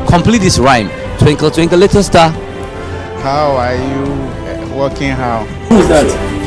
Complete this rhyme. Twinkle, twinkle, little star. How are you working? How? Who's that?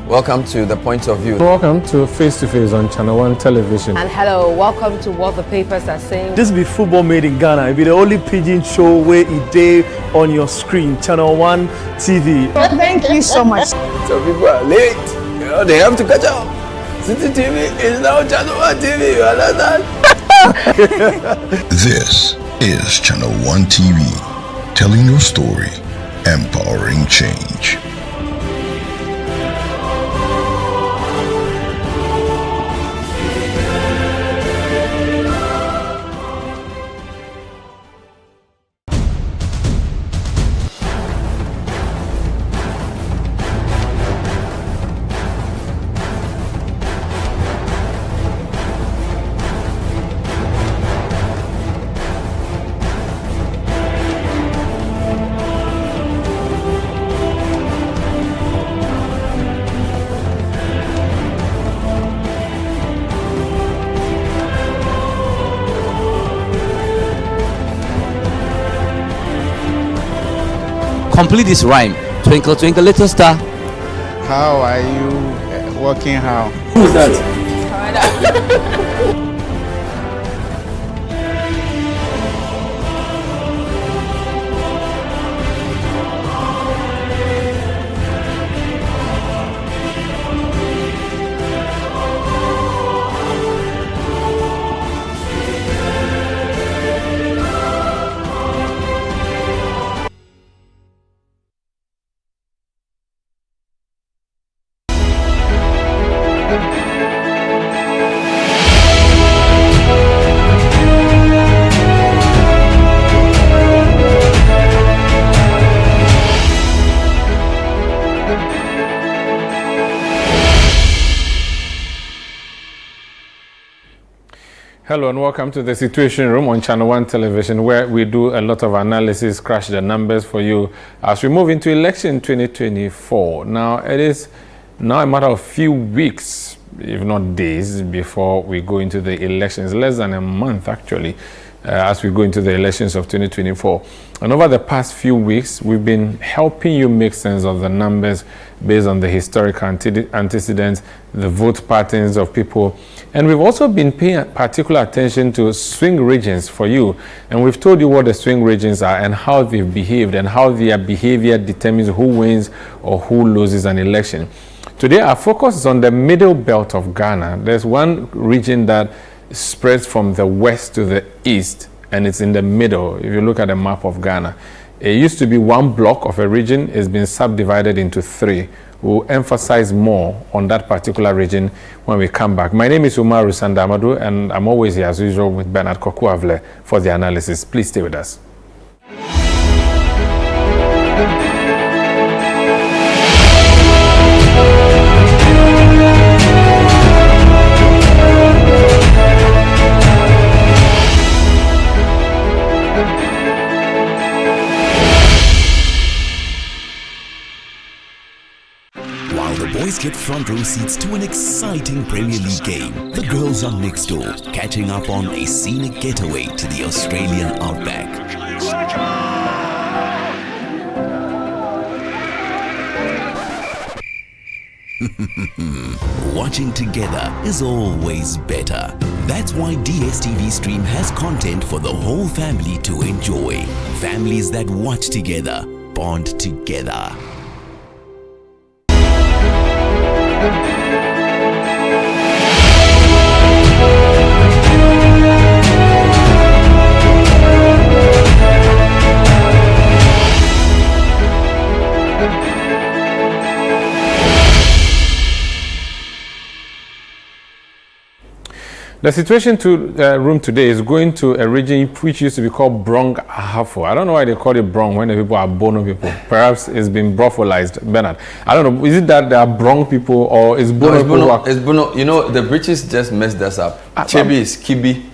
Welcome to The Point of View. Welcome to Face to Face on Channel 1 Television. And hello, welcome to What the Papers Are Saying. This be football made in Ghana. It be the only pidgin show where it day on your screen. Channel 1 TV. Thank you so much. Some people are late. You know, they have to catch up. City TV is now Channel 1 TV. You understand? This is Channel 1 TV, telling your story, empowering change. Complete this rhyme. Twinkle, twinkle, little star. How are you working? How? Who's that? Hello and welcome to the Citiuation Room on Channel 1 Television, where we do a lot of analysis, crash the numbers for you as we move into election 2024. Now, it is now a matter of few weeks, if not days, before we go into the elections. Less than a month, actually, as we go into the elections of 2024. And over the past few weeks, we've been helping you make sense of the numbers based on the historical antecedents, the vote patterns of people. And we've also been paying particular attention to swing regions for you. And we've told you what the swing regions are and how they've behaved and how their behavior determines who wins or who loses an election. Today, our focus is on the middle belt of Ghana. There's one region that spreads from the west to the east, and it's in the middle. If you look at the map of Ghana, it used to be one block of a region. It's been subdivided into three. We'll emphasize more on that particular region when we come back. My name is Umaru Sanda, Amadu, and I'm always here as usual with Bernard Avle for the analysis. Please stay with us. Boys get front row seats to an exciting Premier League game. The girls are next door, catching up on a scenic getaway to the Australian outback. Watching together is always better. That's why DSTV Stream has content for the whole family to enjoy. Families that watch together, bond together. The Situation Room today is going to a region which used to be called Brong Ahafo. I don't know why they call it Brong when the people are Bono people. Perhaps it's been Brofolized, Bernard. I don't know. Is it that they are Brong people or is Bono people? It's Bono. You know, the British just messed us up. Chebi is Kibi.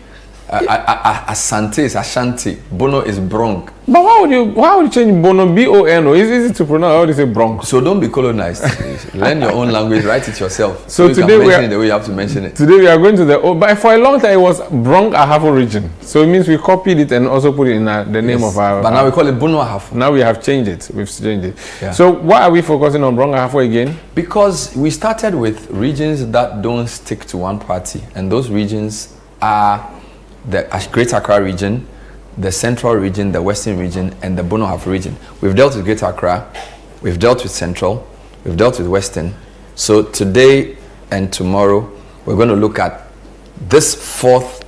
Asante is Ashanti. Bono is Brong. But why would you change Bono B-O-N-O? It's easy to pronounce. How do you say Brong? So don't be colonized. Learn your own language. Write it yourself. So today we are the way you have to mention it. Today we are going to but for a long time it was Brong Ahafo region. So it means we copied it and also put it in the name of our. But now we call it Bono Ahafo. Now we have changed it. We've changed it. Yeah. So why are we focusing on Brong Ahafo again? Because we started with regions that don't stick to one party, and those regions are the Greater Accra region, the Central region, the Western region, and the Bono East region. We've dealt with Greater Accra, we've dealt with Central, we've dealt with Western. So today and tomorrow, we're going to look at this fourth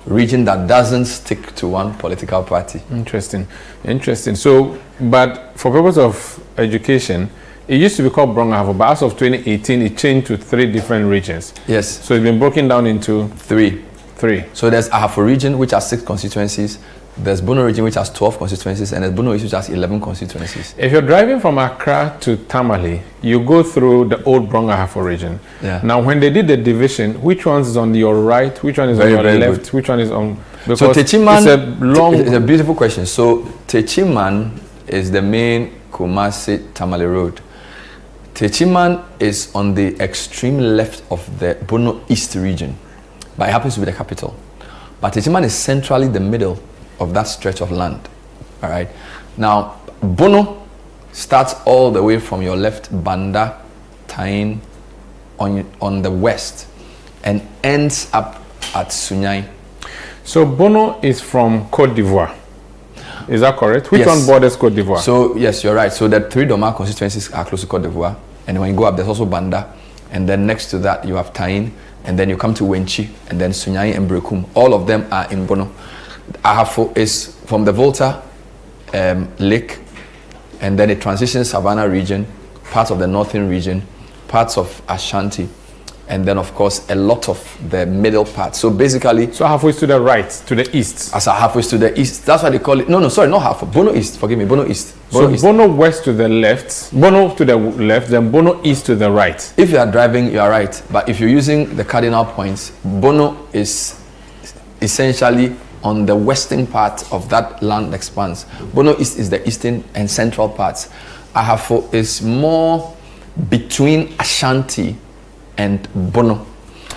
region that doesn't stick to one political party. Interesting. So, but for purpose of education, it used to be called Brong Ahafo, but as of 2018, it changed to 3 different regions. Yes. So it's been broken down into 3. So there's Ahafo region, which has 6 constituencies. There's Bono region, which has 12 constituencies, and there's Bono East, which has 11 constituencies. If you're driving from Accra to Tamale, you go through the old Brong Ahafo region. Yeah. Now, when they did the division, which one is on your right, which one is on your left, good. which one is on? Because so Techiman, it's a beautiful question. So Techiman is the main Kumasi Tamale road. Techiman is on the extreme left of the Bono East region, but it happens to be the capital. But Techiman is centrally the middle of that stretch of land. All right. Now, Bono starts all the way from your left, Banda, Tain, on the west, and ends up at Sunyai. So Bono is from Côte d'Ivoire. Is that correct? Which one borders Côte d'Ivoire? So yes, you're right. So the 3 Doma constituencies are close to Côte d'Ivoire, and when you go up, there's also Banda, and then next to that you have Tain, and then you come to Wenchi, and then Sunyai and Brekum. All of them are in Bono. Ahafo is from the Volta Lake, and then it transitions Savannah region, parts of the Northern region, parts of Ashanti, and then of course a lot of the middle part. So basically, so Ahafo is to the right, to the east. As Ahafo is to the east, that's why they call it. No, sorry, not Ahafo. Bono East. Forgive me, Bono East. So Bono west to the left, Bono to the left, then Bono east to the right. If you are driving, you are right. But if you're using the cardinal points, Bono is essentially on the western part of that land expanse. Bono East is the eastern and central parts. Ahafo is more between Ashanti and Bono.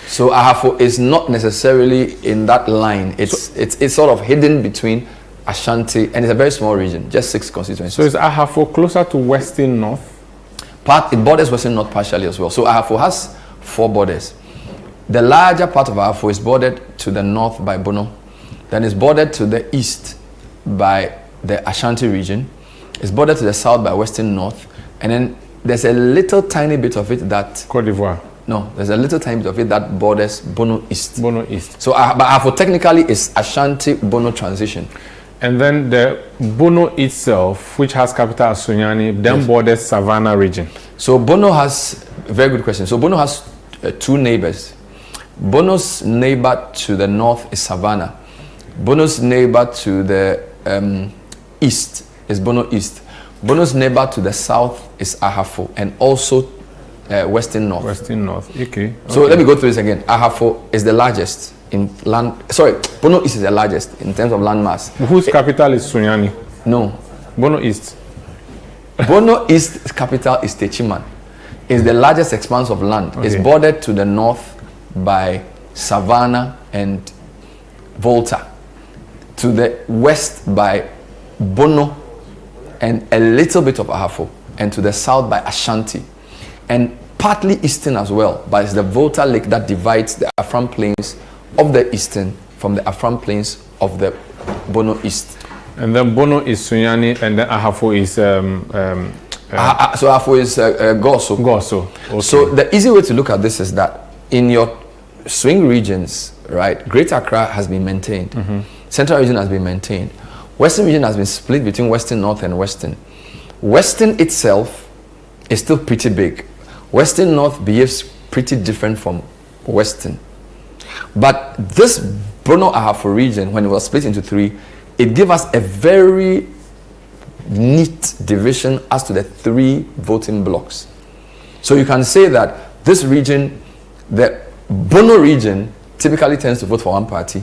So Ahafo is not necessarily in that line. It's sort of hidden between Ashanti, and it's a very small region, just 6 constituencies. So is Ahafo closer to Western North? It borders Western North partially as well. So Ahafo has 4 borders. The larger part of Ahafo is bordered to the north by Bono. Then it's bordered to the east by the Ashanti region. It's bordered to the south by Western North. And then there's a little tiny bit of it that... Côte d'Ivoire. No, there's a little tiny bit of it that borders Bono East. Bono East. So but Ahafo technically is Ashanti-Bono transition. And then the Bono itself, which has capital at Sunyani, then borders Savannah region. So Bono has... Very good question. So Bono has 2 neighbors. Bono's neighbor to the north is Savannah. Bono's neighbor to the east is Bono East. Bono's neighbor to the south is Ahafo, and also Western North. Western North, okay. So let me go through this again. Ahafo is the largest in land. Sorry, Bono East is the largest in terms of land mass. Whose capital is Sunyani? No. Bono East. Bono East's capital is Techiman. It's the largest expanse of land. Okay. It's bordered to the north by Savannah and Volta. To the west by Bono and a little bit of Ahafo, and to the south by Ashanti, and partly eastern as well, but it's the Volta Lake that divides the Afram Plains of the eastern from the Afram Plains of the Bono East. And then Bono is Sunyani, and then Ahafo is so Ahafo is Goso. Goso. Okay. So the easy way to look at this is that in your swing regions, right, Greater Accra has been maintained. Central region has been maintained. Western region has been split between Western North and Western. Western itself is still pretty big. Western North behaves pretty different from Western. But this Bono Ahafo region, when it was split into three, it gave us a very neat division as to the three voting blocks. So you can say that this region, the Bono region, typically tends to vote for one party.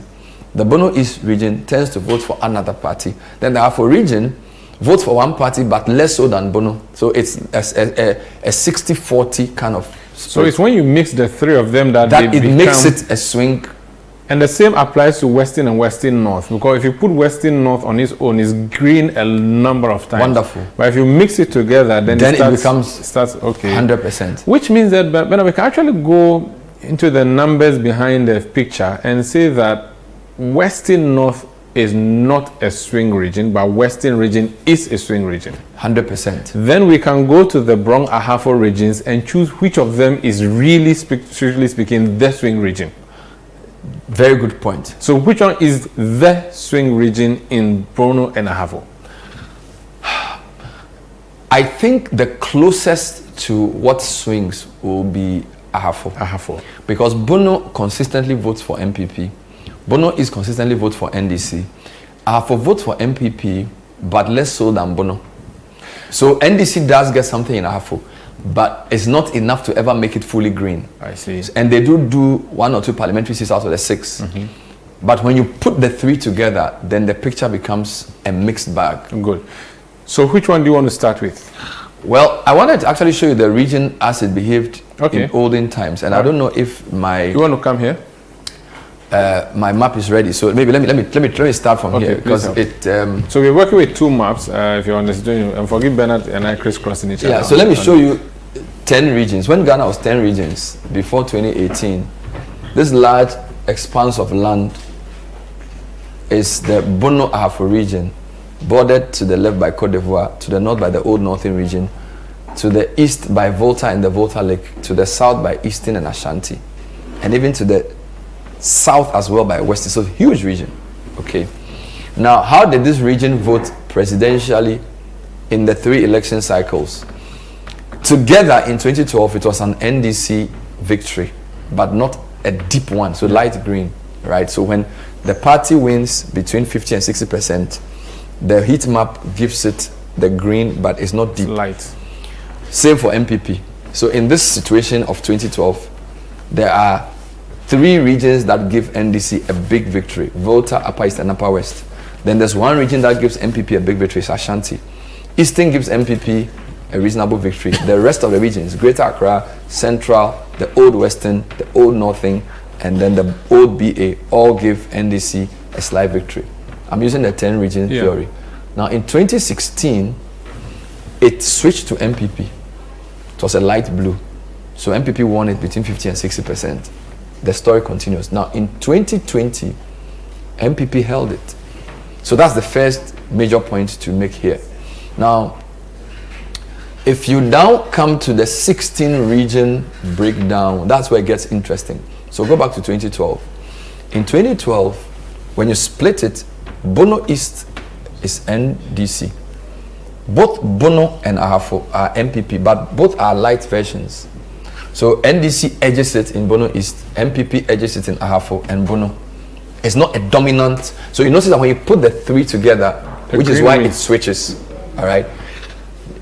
The Bono East region tends to vote for another party. Then the Ahafo region votes for one party, but less so than Bono. So it's a 60-40 kind of split. So it's when you mix the three of them that it makes it a swing. And the same applies to Western and Western North, because if you put Western North on its own, it's green a number of times. Wonderful. But if you mix it together, then it starts okay. 100%. Which means that we can actually go into the numbers behind the picture and say that Western North is not a swing region, but Western region is a swing region. 100%. Then we can go to the Brong Ahafo regions and choose which of them is really, strictly speaking, the swing region. Very good point. So which one is the swing region in Bono and Ahafo? I think the closest to what swings will be Ahafo. Ahafo. Because Bono consistently votes for MPP. Bono East consistently votes for NDC. Ahafo votes for MPP, but less so than Bono. So NDC does get something in Ahafo, but it's not enough to ever make it fully green. I see. And they do one or two parliamentary seats out of the 6. But when you put the three together, then the picture becomes a mixed bag. Good. So which one do you want to start with? Well, I wanted to actually show you the region as it behaved in olden times. And I don't know if my... You want to come here? My map is ready, so maybe let me start from here because so we're working with two maps. If you understand, and forgive Bernard and I crisscrossing each other. Yeah, so let me show you 10 regions. When Ghana was 10 regions before 2018, this large expanse of land is the Bono Ahafo region, bordered to the left by Cote d'Ivoire, to the north by the Old Northern region, to the east by Volta and the Volta Lake, to the south by Eastern and Ashanti, and even to the south as well by Western. So huge region. Okay. Now, how did this region vote presidentially in the 3 election cycles? Together in 2012, it was an NDC victory, but not a deep one, so light green, right? So when the party wins between 50 and 60%, the heat map gives it the green, but it's not deep. It's light. Same for MPP. So in this situation of 2012, there are 3 regions that give NDC a big victory: Volta, Upper East, and Upper West. Then there's one region that gives MPP a big victory, it's Ashanti. Eastern gives MPP a reasonable victory. The rest of the regions, Greater Accra, Central, the Old Western, the Old Northern, and then the Old BA, all give NDC a slight victory. I'm using the 10 region theory. Now in 2016, it switched to MPP. It was a light blue. So MPP won it between 50 and 60%. The story continues. Now in 2020, MPP held it. So that's the first major point to make here. Now, if you now come to the 16 region breakdown, that's where it gets interesting. So go back to 2012. In 2012, when you split it, Bono East is NDC. Both Bono and Ahafo are MPP, but both are light versions. So NDC edges it in Bono East, MPP edges it in Ahafo, and Bono. It's not a dominant. So you notice that when you put the 3 together, which is why it switches. All right.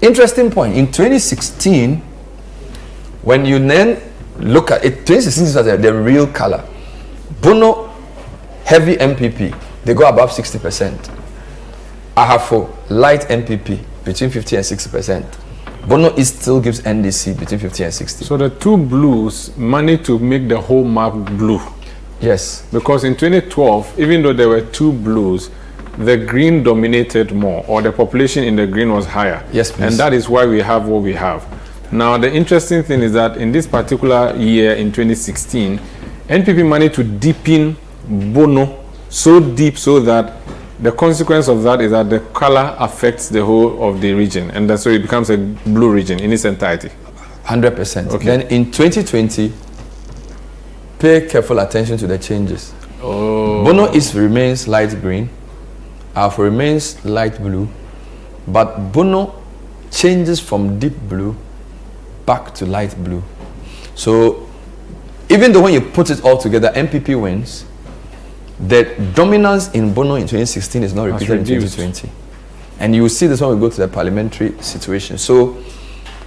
Interesting point. In 2016, when you then look at it, 2016 is the real color. Bono, heavy MPP, they go above 60%. Ahafo, light MPP, between 50 and 60%. Bono East still gives NDC between 50 and 60. So the 2 blues managed to make the whole map blue. Yes. Because in 2012, even though there were 2 blues, the green dominated more, or the population in the green was higher. Yes, please. And that is why we have what we have. Now, the interesting thing is that in this particular year, in 2016, NPP managed to deepen Bono so deep so that the consequence of that is that the color affects the whole of the region, and so it becomes a blue region in its entirety. 100%. Okay. Then in 2020, pay careful attention to the changes. Bono East remains light green, Ahafo remains light blue, but Bono changes from deep blue back to light blue. So even though when you put it all together, MPP wins, the dominance in Bono in 2016 is not repeated in 2020. And you will see this when we go to the parliamentary situation. So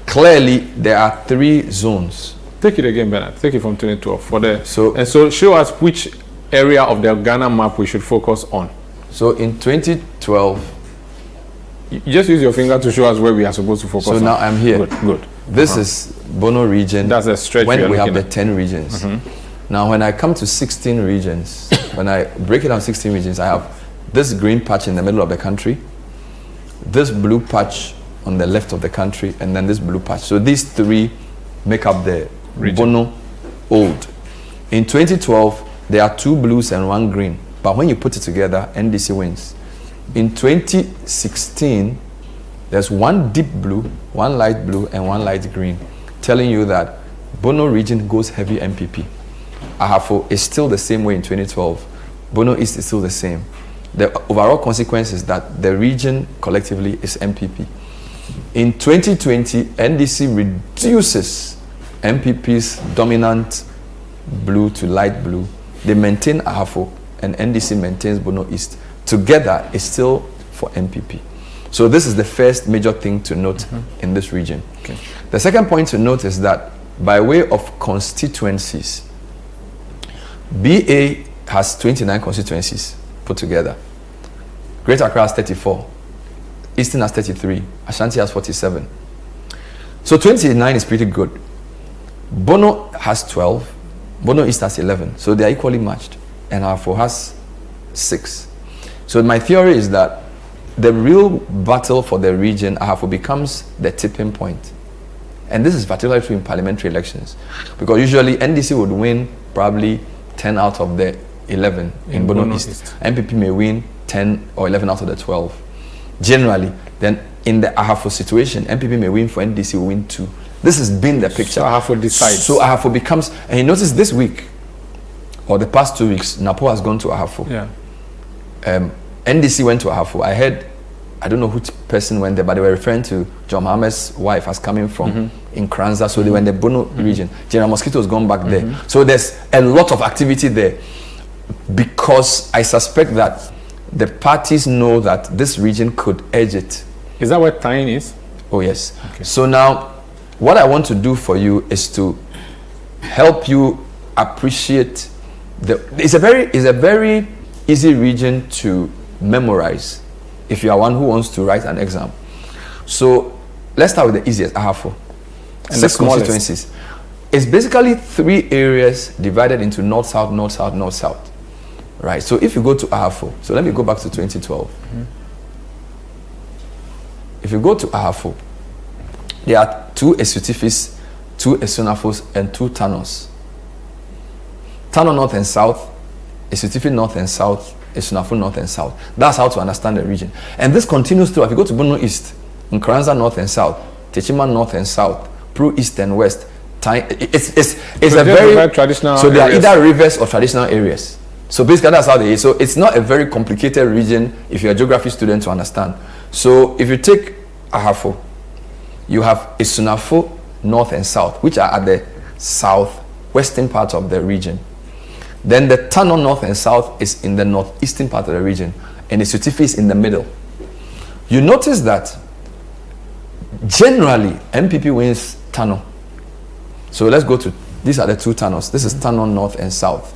clearly, there are 3 zones. Take it again, Bernard. Take it from 2012 for the so show us which area of the Ghana map we should focus on. So in 2012, you just use your finger to show us where we are supposed to focus on. So now I'm here. Good. This is Bono region. That's a stretch. When we have the 10 regions. Now when I come to 16 regions, when I break it down 16 regions, I have this green patch in the middle of the country, this blue patch on the left of the country, and then this blue patch. So these 3 make up the region. Bono Old. In 2012, there are 2 blues and 1 green. But when you put it together, NDC wins. In 2016, there's 1 deep blue, 1 light blue, and 1 light green, telling you that Bono region goes heavy MPP. Ahafo is still the same way in 2012. Bono East is still the same. The overall consequence is that the region collectively is MPP. In 2020, NDC reduces MPP's dominant blue to light blue. They maintain Ahafo, and NDC maintains Bono East. Together is still for MPP. So this is the first major thing to note in this region. Okay. The second point to note is that by way of constituencies, BA has 29 constituencies put together. Greater Accra has 34. Eastern has 33. Ashanti has 47. So 29 is pretty good. Bono has 12. Bono East has 11. So they are equally matched. And Ahafo has 6. So my theory is that the real battle for the region, Ahafo, becomes the tipping point. And this is particularly true in parliamentary elections. Because usually NDC would win probably 10 out of the 11 in Bono East. MPP may win 10 or 11 out of the 12. Generally, then in the Ahafo situation, MPP may win for NDC will win 2. This has been the picture. So Ahafo decides. So Ahafo becomes, and you notice this week, or the past 2 weeks, Napo has gone to Ahafo. Yeah. NDC went to Ahafo. I heard, I don't know which person went there, but they were referring to John Mohammed's wife as coming from in Kranza. So they were in the Bono region. General Mosquito has gone back there. So there's a lot of activity there, because I suspect that the parties know that this region could edge it. Is that where Tyne is? Oh yes. Okay. So now, what I want to do for you is to help you appreciate it's a very easy region to memorize if you are one who wants to write an exam. So let's start with the easiest, Ahafo. And 6 constituencies. It's basically 3 areas divided into north-south, north-south, north-south. Right. So if you go to Ahafo, so let me go back to 2012. If you go to Ahafo, there are 2 Esutifis, 2 Esunafos, and 2 Tanos. Tano North and South, Esutifi North and South, Esunafo North and South. That's how to understand the region. And this continues through. If you go to Bono East, Nkranza North and South, Techima North and South, Pro East and West, it's a very traditional. So they are either rivers or traditional areas. So basically that's how they is. So it's not a very complicated region if you're a geography student to understand. So if you take Ahafo, you have Esunafo North and South, which are at the southwestern part of the region. Then the Tano North and South is in the northeastern part of the region, and the Esutifi is in the middle. You notice that generally MPP wins Tano. So let's go to, these are the 2 Tanos. This is Tano North and South.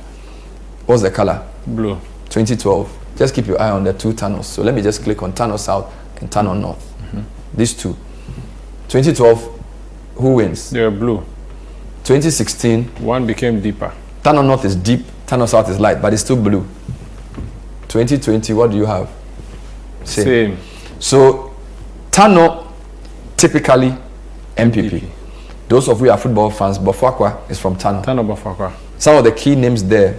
What's the color? Blue. 2012. Just keep your eye on the 2 Tanos. So let me just click on Tano South and Tano North. These 2. 2012, who wins? They're blue. 2016. One became deeper. Tano North is deep, Tano South is light, but it's still blue. 2020, what do you have? Same. So Tano, typically MPP. Those of you who are football fans, Bofakwa is from Tano. Tano Bofakwa. Some of the key names there: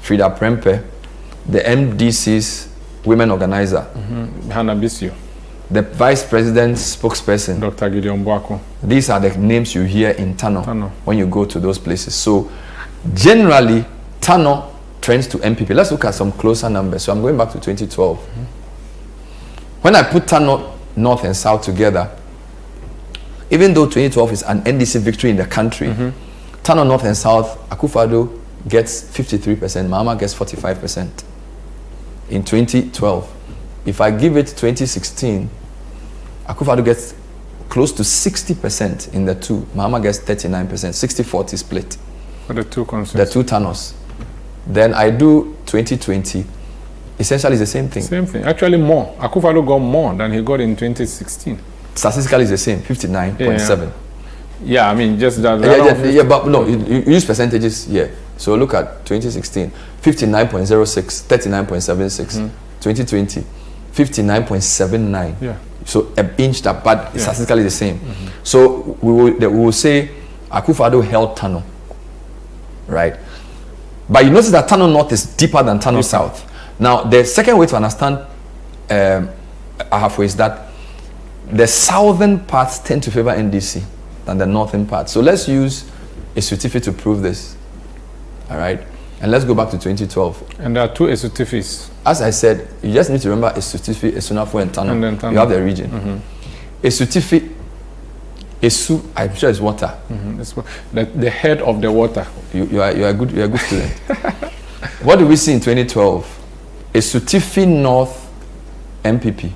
Frida Prempe, the MDC's women organizer, Hannah Bisio, the vice president's spokesperson, Dr. Gideon Boako. These are the names you hear in Tano when you go to those places. So generally, Tano trends to MPP. Let's look at some closer numbers. So I'm going back to 2012. When I put Tano North and South together, even though 2012 is an NDC victory in the country, Tano North and South, Akufo-Addo gets 53%, Mahama gets 45% in 2012. If I give it 2016, Akufo-Addo gets close to 60% in the two. Mahama gets 39%, 60-40 split. For the two The constituencies. two Tanos. Then I do 2020. Essentially, it's the same thing. Same thing. Actually, more. Akufo-Addo got more than he got in 2016. Statistically, it's the same, 59.7. Yeah, I mean, just that. Yeah, but no, you use percentages, yeah. So look at 2016, 59.06, 39.76. 2020, 59.79. Yeah. So a inch up, but statistically the same. So we will say Akufo-Addo held Tano, right? But you notice that Tano North is deeper than Tano South. Now, the second way to understand Ahafo is that the southern parts tend to favor NDC than the northern parts. So let's use a certificate to prove this. All right? And let's go back to 2012. And there are two Esutifis. As I said, you just need to remember Esutifi, Esunafo, and Tano. And then Tano. You have the region. Esutifi, Esu, I'm sure it's water. It's the head of the water. You are a good student. What do we see in 2012? Esutifi North, MPP.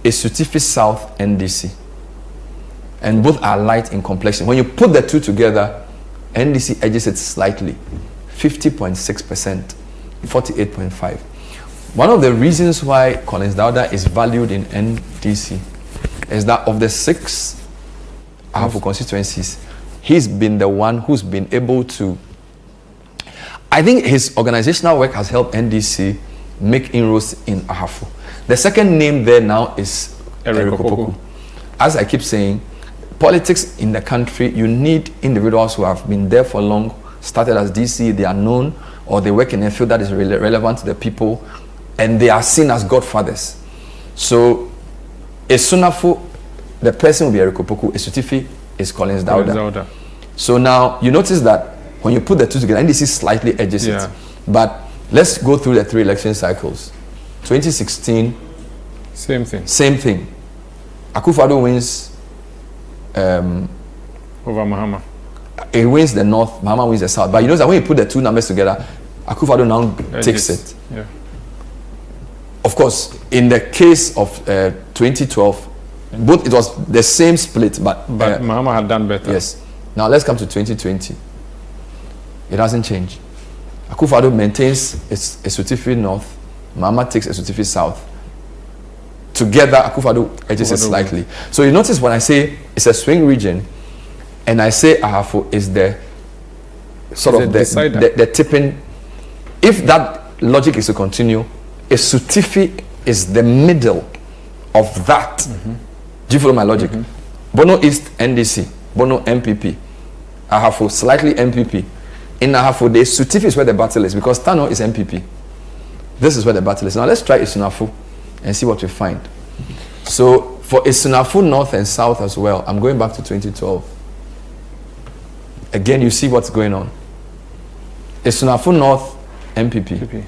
Esutifi South, NDC. And both are light in complexion. When you put the two together, NDC edges it slightly. 50.6%, 48.5%. One of the reasons why Collins Dauda is valued in NDC is that of the 6 Ahafo constituencies, he's been the one who's been able to. I think his organizational work has helped NDC make inroads in Ahafo. The second name there now is Eric Opoku. As I keep saying, politics in the country, you need individuals who have been there for long, started as DC, they are known, or they work in a field that is relevant to the people, and they are seen as godfathers. So, Esunafo, the person will be Eric Opoku, Esutifi is Collins Dauda. So now, you notice that when you put the two together, NDC slightly edges it. But let's go through the 3 election cycles. 2016, same thing. Same thing. Akufo-Addo wins over Mahama. He wins the north, Mahama wins the south. But you know that when you put the two numbers together, Akufo-Addo now takes it. Yeah. Of course, in the case of 2012, both it was the same split, but Mahama had done better. Yes. Now let's come to 2020. It hasn't changed. Akufo-Addo maintains Esutifi North, Mahama takes Esutifi South. Together, Akufo-Addo edges it slightly. So you notice when I say it's a swing region, and I say Ahafo is the sort of the tipping. If that logic is to continue, Esutifi is the middle of that. Do you follow my logic? Bono East, NDC. Bono, MPP. Ahafo, slightly MPP. In Ahafo, the Esutifi is where the battle is, because Tano is MPP. This is where the battle is. Now let's try Esunafo and see what we find. So for Esunafo North and South as well, I'm going back to 2012. Again, you see what's going on. Esunafo North, MPP.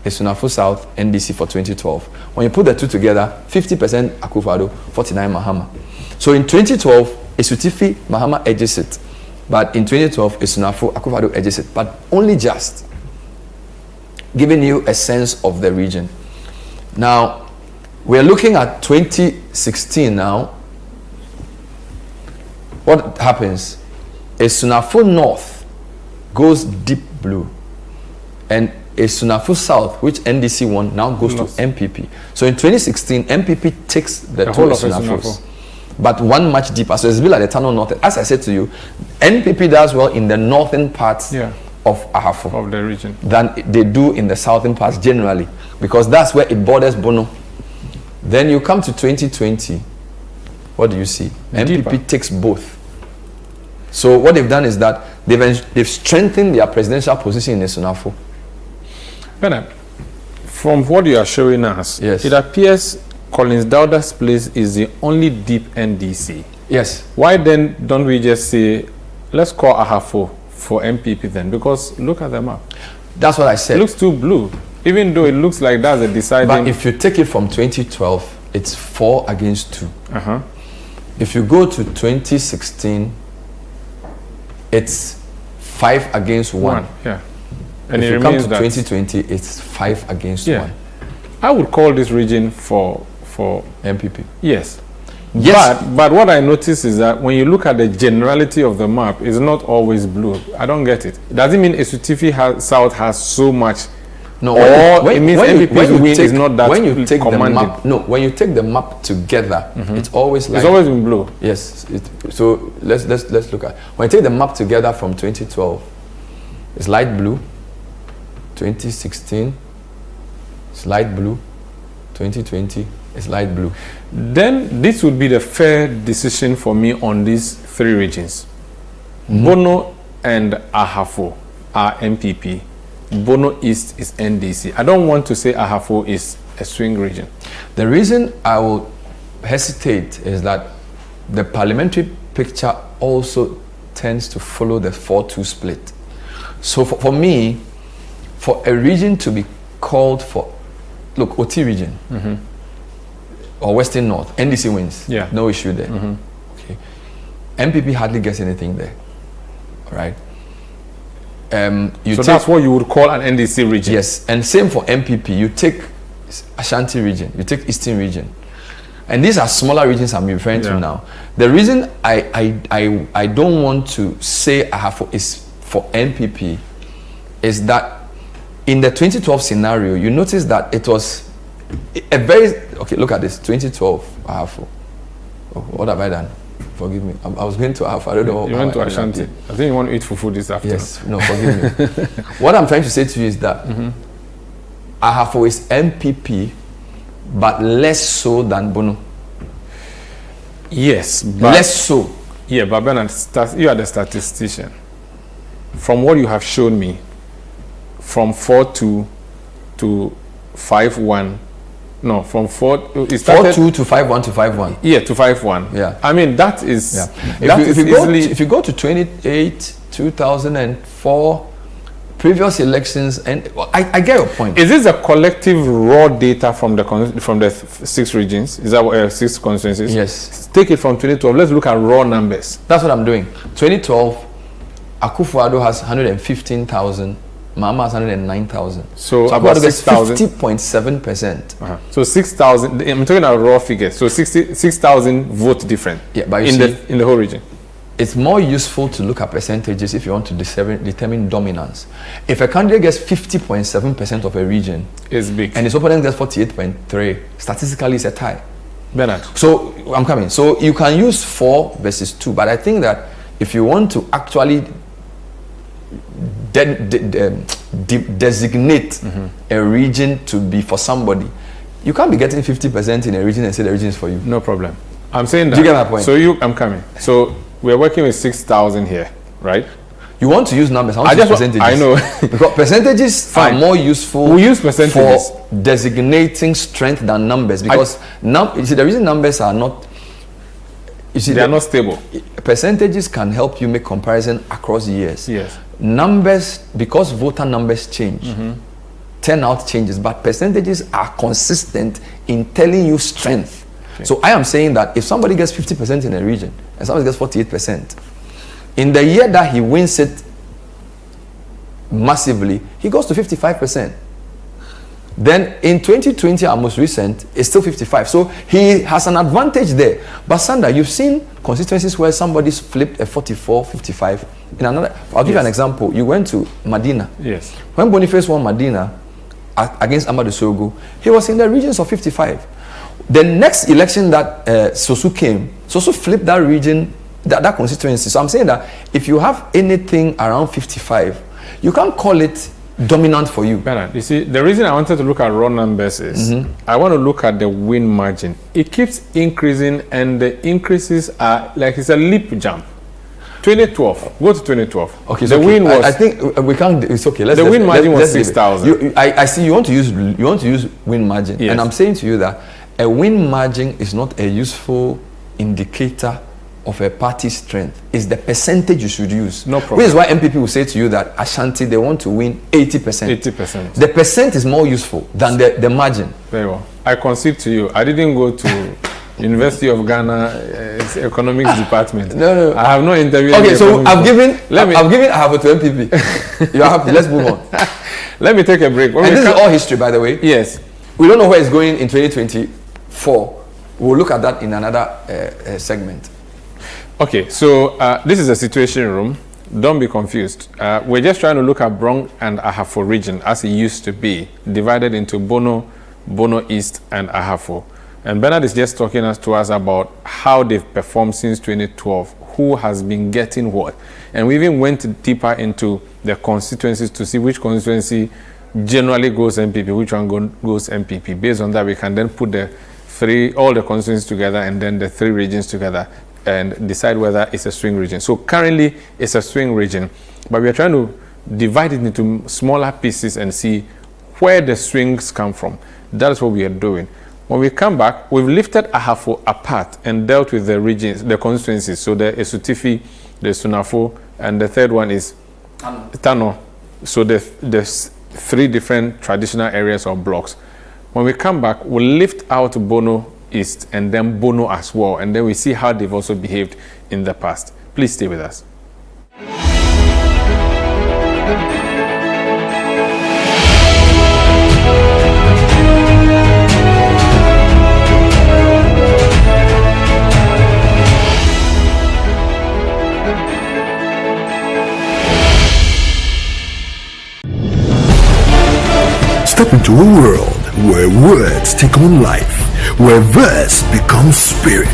Esunafo South, NDC for 2012. When you put the two together, 50% Akufo-Addo, 49% Mahama. So in 2012, Esutifi, Mahama edges it. But in 2012, Esunafo, Akufo-Addo edges it. But only just. Giving you a sense of the region. Now, we're looking at 2016 now. What happens? Esunafo North goes deep blue. And Esunafo South, which NDC won, now goes to MPP. So in 2016, MPP takes the two Esunafos. But one much deeper. So it's a bit like the Tano North. As I said to you, NPP does well in the northern parts of Ahafo. Of the region. Than they do in the southern parts generally. Because that's where it borders Bono. Then you come to 2020. What do you see? MPP takes both. So what they've done is that they've strengthened their presidential position in Esunafo. Bernard, from what you are showing us, yes, it appears Collins Dauda's place is the only deep NDC. Yes. Why then don't we just say, let's call Ahafo for MPP then? Because look at the map. That's what I said. It looks too blue. Even though it looks like that's a deciding... But if you take it from 2012, it's 4-2. If you go to 2016, it's 5 against 1. Yeah. And if it you come to remains that 2020, it's 5 against 1. I would call this region for MPP. Yes. Yes. But what I notice is that when you look at the generality of the map, it's not always blue. I don't get it. Does it mean Esutifi South has so much? No, or it means MPP's win is not that when you take commanding. the map. No, when you take the map together, it's always like it's always in blue. Yes. So let's look at when you take the map together from 2012, it's light blue. 2016, it's light blue. 2020, it's light blue. Then this would be the fair decision for me on these 3 regions. Bono and Ahafo are MPP. Bono East is NDC. I don't want to say Ahafo is a swing region. The reason I will hesitate is that the parliamentary picture also tends to follow the 4-2 split. So for me, for a region to be called for, look, OT region or Western North, NDC wins. Yeah. No issue there. Okay. MPP hardly gets anything there. All right. So that's what you would call an NDC region. Yes, and same for MPP. You take Ashanti region, you take Eastern region, and these are smaller regions I'm referring to now. The reason I don't want to say Ahafo is for MPP is that in the 2012 scenario, you notice that it was a very okay. Look at this, 2012 Ahafo. Oh, what have I done? Forgive me. I was going to Ahafo. I don't know. You went to Ashanti. I think you want to eat fufu this afternoon. Yes. No, forgive me. What I'm trying to say to you is that Ahafo is MPP, but less so than Bono. Yes, but less so. Yeah, but Bernard, you are the statistician. From what you have shown me, from 4-2 to 5-1. No, from 4-2 to 5-1 to 5-1. Yeah, to 5-1. Yeah. I mean, that is. Yeah. If you go to 2008, 2004, previous elections, and I get your point. Is this a collective raw data from the 6 regions? Is that 6 constituencies? Yes. Take it from 2012. Let's look at raw numbers. That's what I'm doing. 2012, Akufo-Addo has 115,000. Mama has 109,000. So about 50.7%. So 6,000. I'm talking about raw figures. So 6,000 vote different. Yeah, but in the whole region. It's more useful to look at percentages if you want to determine dominance. If a candidate gets 50.7% of a region, it's big, and his opponent gets 48.3, statistically it's a tie. Bernard. So I'm coming. So you can use 4 versus 2, but I think that if you want to actually designate a region to be for somebody, you can't be getting 50% in a region and say the region is for you. No problem. I'm saying that. Do you get my point? So I'm coming. So we're working with 6,000 here, right? You want to use numbers. I use percentages. I know. Because percentages are more useful we use percentages for designating strength than numbers. Because you see, the reason numbers are not, you see, they are not stable. Percentages can help you make comparison across years. Yes. Numbers, because voter numbers change, turnout changes, but percentages are consistent in telling you strength. Okay. So I am saying that if somebody gets 50% in a region and somebody gets 48%, in the year that he wins it massively, he goes to 55%. Then in 2020, our most recent, it's still 55. So he has an advantage there. But Sanda, you've seen constituencies where somebody's flipped a 44, 55. In another, I'll give you an example. You went to Medina. Yes. When Boniface won Medina against Amadu Sogo, he was in the regions of 55. The next election that Sosu came, Sosu flipped that region, that constituency. So I'm saying that if you have anything around 55, you can't call it dominant for you. Bernard, you see, the reason I wanted to look at raw numbers is I want to look at the win margin. It keeps increasing, and the increases are like it's a leap jump. 2012. Go to 2012. Okay, the win was. I think we can't. It's okay. The win margin was 6,000. I see. You want to use win margin, yes. And I'm saying to you that a win margin is not a useful indicator of a party's strength. It's the percentage you should use. No problem. Which is why MPP will say to you that Ashanti, they want to win 80%. 80%. The percent is more useful than the margin. Very well. I concede to you. I didn't go to University of Ghana It's economics department. No. I have no interview. Okay, so I've given Ahafo to MPP. You're happy. Let's move on. Let me take a break. And this is all history, by the way. Yes. We don't know where it's going in 2024. We'll look at that in another segment. Okay, so this is a situation room. Don't be confused. We're just trying to look at Brong and Ahafo region as it used to be, divided into Bono, Bono East, and Ahafo. And Bernard is just talking to us about how they've performed since 2012, who has been getting what. And we even went deeper into the constituencies to see which constituency generally goes MPP, which one goes MPP. Based on that, we can then put all the constituencies together and then the 3 regions together and decide whether it's a swing region. So currently, it's a swing region, but we are trying to divide it into smaller pieces and see where the swings come from. That is what we are doing. When we come back, we've lifted Ahafo apart and dealt with the regions, the constituencies. So the Esutifi, the Sunafo, and the third one is Tano. So there's 3 different traditional areas or blocks. When we come back, we'll lift out Bono East and then Bono as well, and then we see how they've also behaved in the past. Please stay with us. Step into a world where words take on life, where verse becomes spirit.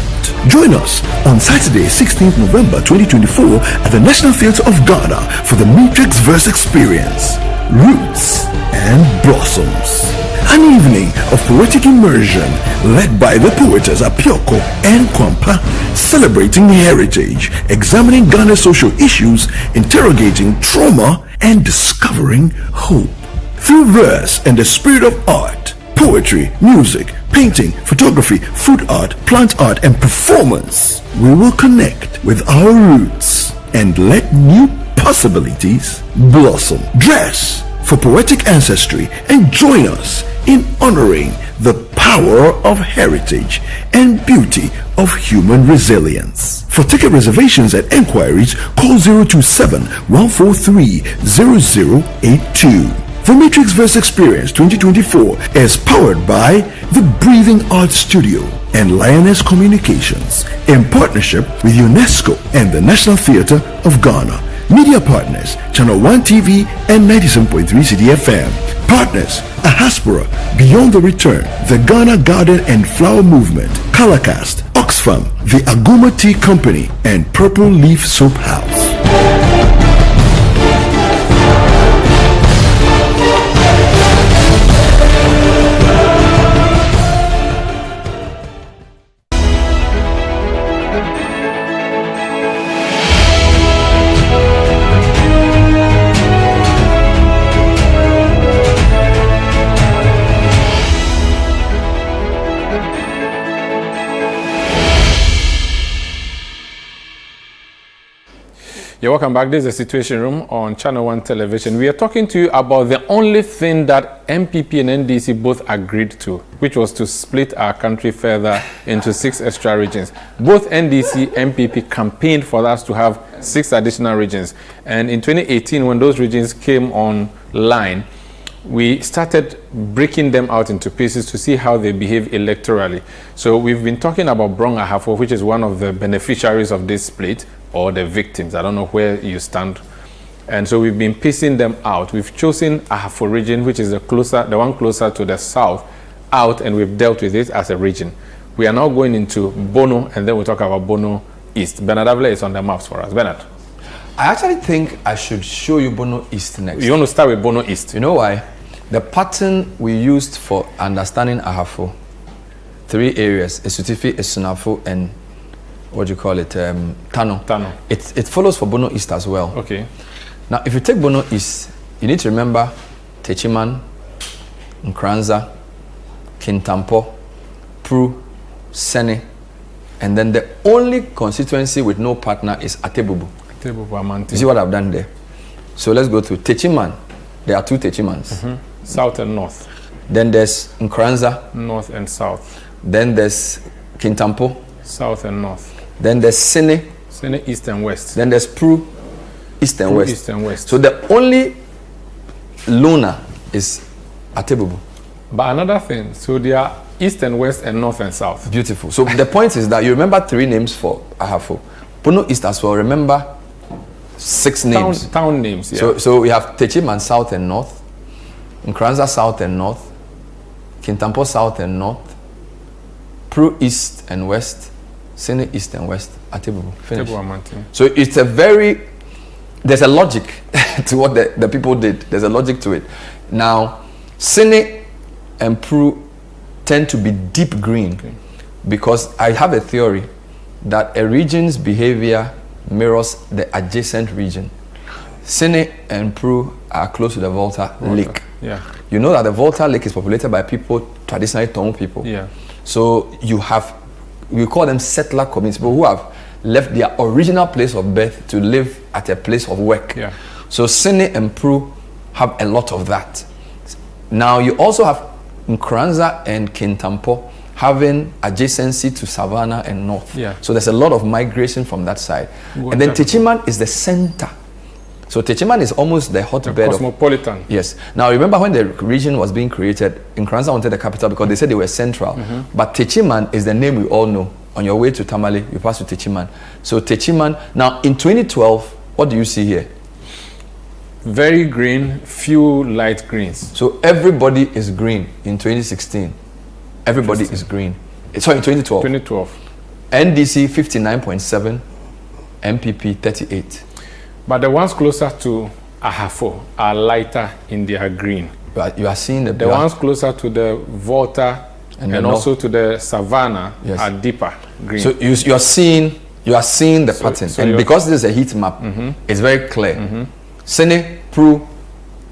Join us on Saturday, 16th November 2024 at the National Theatre of Ghana for the Matrix Verse Experience, Roots and Blossoms. An evening of poetic immersion led by the poetess Apioko and Kwampa, celebrating heritage, examining Ghana's social issues, interrogating trauma, and discovering hope. Through verse and the spirit of art, poetry, music, painting, photography, food art, plant art, and performance, we will connect with our roots and let new possibilities blossom. Dress for poetic ancestry and join us in honoring the power of heritage and beauty of human resilience. For ticket reservations and enquiries, call 027-143-0082. The Matrix Verse Experience 2024 is powered by the Breathing Art Studio and Lioness Communications in partnership with UNESCO and the National Theatre of Ghana. Media partners, Channel 1 TV and 97.3 CDFM. Partners, Ahaspora, Beyond the Return, the Ghana Garden and Flower Movement, Colorcast, Oxfam, the Aguma Tea Company, and Purple Leaf Soap House. You're welcome back. This is the Situation Room on Channel 1 Television. We are talking to you about the only thing that MPP and NDC both agreed to, which was to split our country further into 6 extra regions. Both NDC and MPP campaigned for us to have 6 additional regions. And in 2018, when those regions came online, we started breaking them out into pieces to see how they behave electorally. So we've been talking about Brong Ahafo, which is one of the beneficiaries of this split, or the victims. I don't know where you stand. And so we've been piecing them out. We've chosen Ahafo region, which is the one closer to the south, out, and we've dealt with it as a region. We are now going into Bono, and then we'll talk about Bono East. Bernard Avle is on the maps for us. Bernard. I actually think I should show you Bono East next. You want to start with Bono East? You know why? The pattern we used for understanding Ahafo, 3 areas, Esutifi, Esunafo, and what do you call it? Tano. It follows for Bono East as well. Okay. Now, if you take Bono East, you need to remember Techiman, Nkranza, Kintampo, Pru, Sene, and then the only constituency with no partner is Atebubu. You see what I've done there? So let's go to Techiman. There are 2 Techimans. South and north. Then there's Nkranza. North and south. Then there's Kintampo. South and north. Then there's Sine. Sine East and West. Then there's Pru East and Pru West. East and West. So the only Luna is Atebubu. But another thing, so they are East and West and North and South. Beautiful. So the point is that you remember 3 names for Ahafo. Bono East as well. Remember 6 names. Town names, yeah. So we have Techiman South and North, Nkranza South and North, Kintampo South and North, Pru East and West, Sene East and West, Atebubu. Finish. So it's there's a logic to what the people did. There's a logic to it. Now, Sene and Pru tend to be deep green because I have a theory that a region's behavior mirrors the adjacent region. Sene and Pru are close to the Volta Lake. Yeah. You know that the Volta Lake is populated by people, traditionally Tong people. Yeah. So we call them settler communities, people who have left their original place of birth to live at a place of work. Yeah. So Sene and Pru have a lot of that. Now you also have Nkranza and Kintampo having adjacency to Savannah and North. Yeah. So there's a lot of migration from that side. And then Techiman is the center. So Techiman is almost the hotbed cosmopolitan. Yes. Now remember when the region was being created, Nkranza wanted the capital because they said they were central. But Techiman is the name we all know. On your way to Tamale, you pass to Techiman. So Techiman, now in 2012, what do you see here? Very green, few light greens. So everybody is green in 2016. Everybody is green. Sorry, in 2012. 2012. NDC 59.7, MPP 38. But the ones closer to Ahafo are lighter in their green. You are seeing the ones closer to the Volta and also to the Savannah are deeper green. So you are seeing the pattern. And because this is a heat map, it's very clear. Sene, Pru,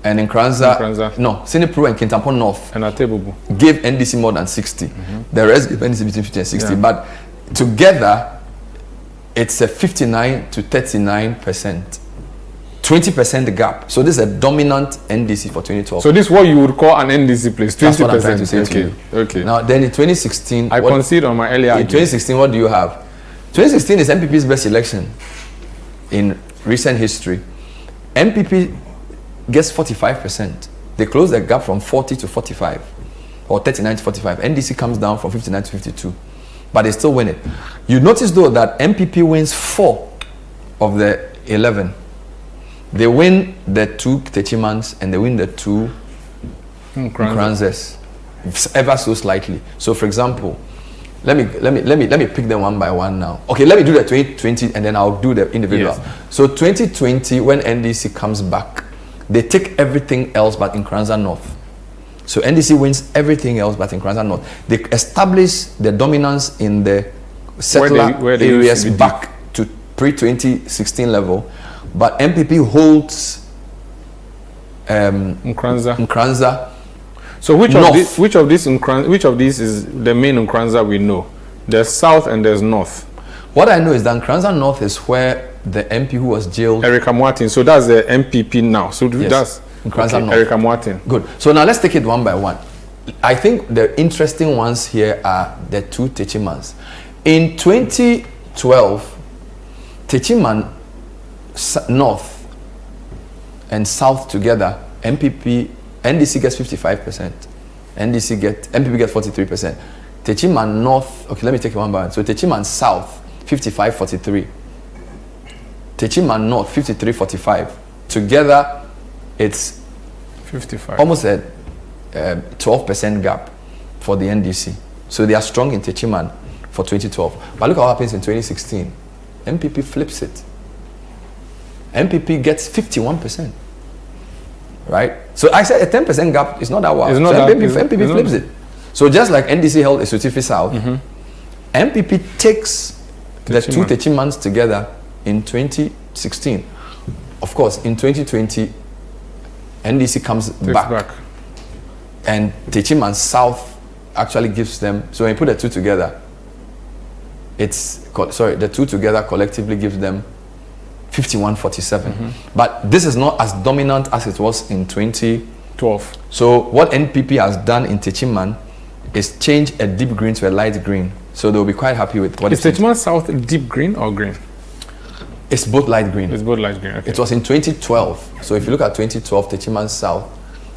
and Nkranza. No, Sene, Pru, and Kintampo North. And Atebubu. Give NDC more than 60. The rest give NDC between 50 and 60. Yeah. But together, it's a 59 to 39%. 20% gap. So this is a dominant NDC for 2012. So this is what you would call an NDC place, 20%. That's what I'm trying to say to you. Okay. Now, then in 2016... I concede on my earlier argument. In 2016, what do you have? 2016 is MPP's best election in recent history. MPP gets 45%. They close the gap from 40 to 45 or 39 to 45. NDC comes down from 59 to 52, but they still win it. You notice though that MPP wins 4 of the 11. They win the 2 Techimans and they win the 2 Nkranzas, ever so slightly. So for example, let me pick them one by one now. Okay, let me do the 2020 and then I'll do the individual. Yes. So 2020, when NDC comes back, they take everything else but in Nkranza North. So NDC wins everything else but in Nkranza North. They establish the dominance in the settler areas back to pre-2016 level, but MPP holds Nkranza. So which of these is the main Nkranza we know? There's south and there's north. What I know is that Nkranza North is where the MP who was jailed, Erika Martin. So that's the MPP now. So yes, that's Nkranza North. Erika Martin. Good. So now let's take it one by one. I think the interesting ones here are the 2 Techimans. In 2012, Techiman North and South together, NDC gets 55%. MPP gets 43%. Techiman North, okay, let me take it one by one. So Techiman South, 55-43. Techiman North, 53-45. Together, it's 55. Almost a 12% gap for the NDC. So they are strong in Techiman for 2012. But look what happens in 2016. MPP flips it. MPP gets 51%. Right? So I said a 10% gap is not that wild. MPP flips it. So just like NDC held Esutifi South, MPP takes the 2 Techimans together in 2016. Of course, in 2020, NDC comes back. And Techiman South actually gives them, so when you put the 2 together, the 2 together collectively gives them 51-47. But this is not as dominant as it was in 2012. So what NPP has done in Techiman is change a deep green to a light green. So they'll be quite happy with what Is Techiman South deep green or green? It's both light green. It's both light green. Okay. It was in 2012. So if you look at 2012, Techiman South,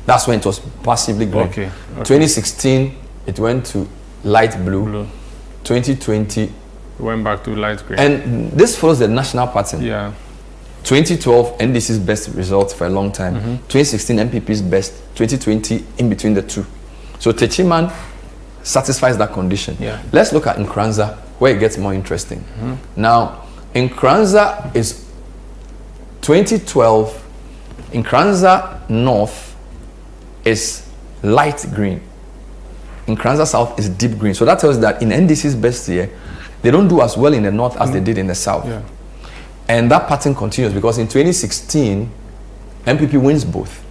that's when it was passively green. Okay. 2016, it went to light blue. 2020, went back to light green. And this follows the national pattern. Yeah. 2012, NDC's best result for a long time. 2016, MPP's best. 2020, in between the two. So Techiman satisfies that condition. Yeah. Let's look at Nkranza, where it gets more interesting. Now, Nkranza is 2012. Nkranza North is light green. Nkranza South is deep green. So that tells you that in NDC's best year, they don't do as well in the north as they did in the south. Yeah. And that pattern continues because in 2016, MPP wins both.